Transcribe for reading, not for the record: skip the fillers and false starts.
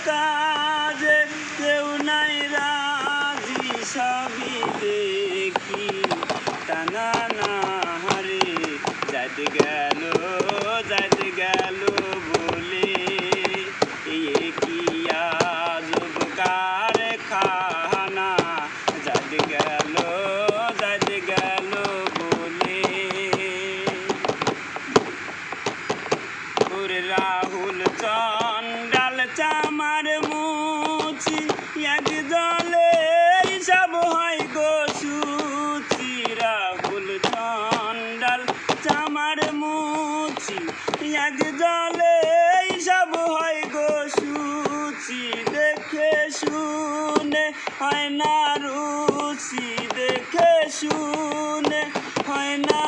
কাজে কেউ নাই রাজি সবই দেখি টানা না হারে যাইতে গেল বলে কি আজব কারখানা যাইতে গেল বলে ওরে রাহুল চন্ডাল চামার মুচি এক জলে সব হয় গো সুচি রাহুল চন্ডাল চামার মুচি এক জলে সব হয় গো সুচি দেখে শুনে হয় না রুচি দেখে শুনে হয় না